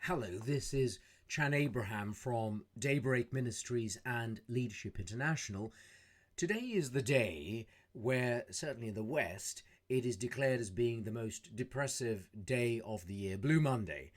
Hello, this is Chan Abraham from Daybreak Ministries and Leadership International. Today is the day where, certainly in the West, it is declared as being the most depressive day of the year, Blue Monday,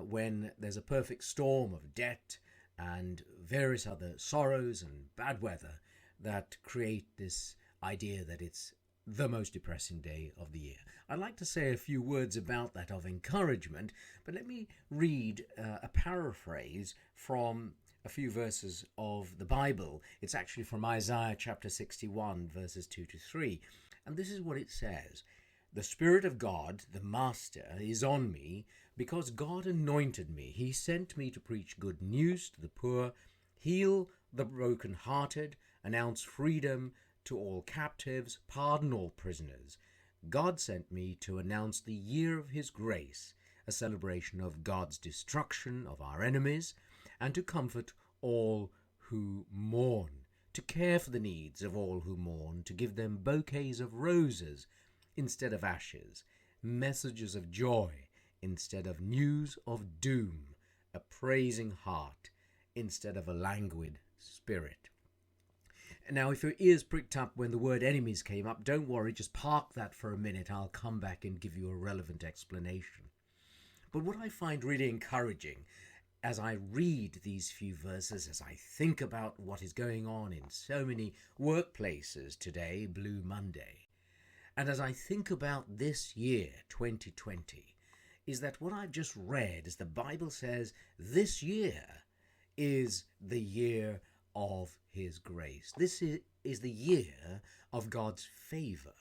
when there's a perfect storm of debt and various other sorrows and bad weather that create this idea that it's the most depressing day of the year. I'd like to say a few words about that of encouragement, but let me read a paraphrase from a few verses of the Bible. It's actually from Isaiah chapter 61, verses 2 to 3. And this is what it says. The Spirit of God, the Master, is on me because God anointed me. He sent me to preach good news to the poor, heal the brokenhearted, announce freedom to all captives, pardon all prisoners. God sent me to announce the year of His grace, a celebration of God's destruction of our enemies, and to comfort all who mourn, to care for the needs of all who mourn, to give them bouquets of roses instead of ashes, messages of joy instead of news of doom, a praising heart instead of a languid spirit. Now, if your ears pricked up when the word enemies came up, don't worry, just park that for a minute. I'll come back and give you a relevant explanation. But what I find really encouraging as I read these few verses, as I think about what is going on in so many workplaces today, Blue Monday, and as I think about this year, 2020, is that what I've just read, as the Bible says, this year is the year of His grace. This is the year of God's favor.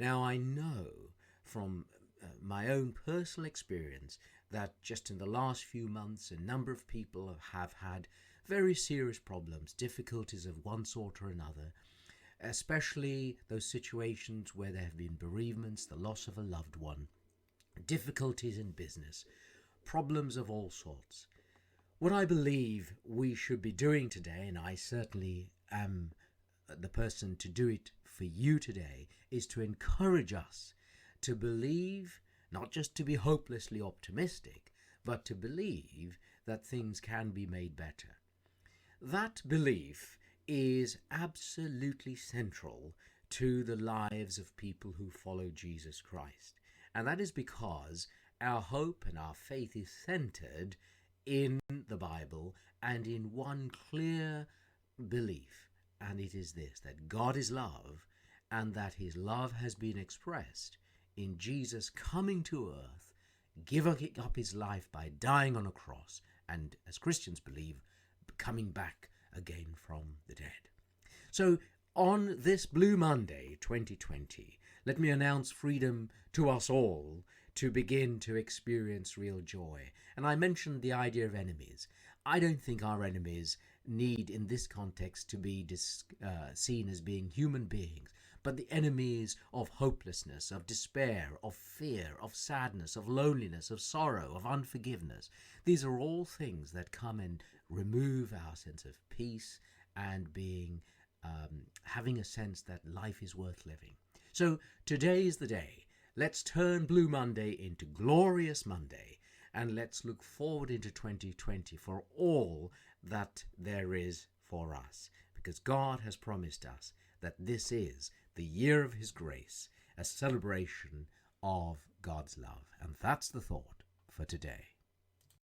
Now, I know from my own personal experience that just in the last few months, a number of people have had very serious problems, difficulties of one sort or another, especially those situations where there have been bereavements, the loss of a loved one, difficulties in business, problems of all sorts. What I believe we should be doing today, and I certainly am the person to do it for you today, is to encourage us to believe, not just to be hopelessly optimistic, but to believe that things can be made better. That belief is absolutely central to the lives of people who follow Jesus Christ. And that is because our hope and our faith is centered in the Bible and in one clear belief, and it is this, that God is love, and that His love has been expressed in Jesus coming to earth, giving up His life by dying on a cross, and as Christians believe, coming back again from the dead. So on this Blue Monday 2020, let me announce freedom to us all to begin to experience real joy. And I mentioned the idea of enemies. I don't think our enemies need in this context to be seen as being human beings, but the enemies of hopelessness, of despair, of fear, of sadness, of loneliness, of sorrow, of unforgiveness. These are all things that come and remove our sense of peace and being having a sense that life is worth living. So today is the day. Let's turn Blue Monday into Glorious Monday, and let's look forward into 2020 for all that there is for us, because God has promised us that this is the year of His grace, a celebration of God's love. And that's the thought for today.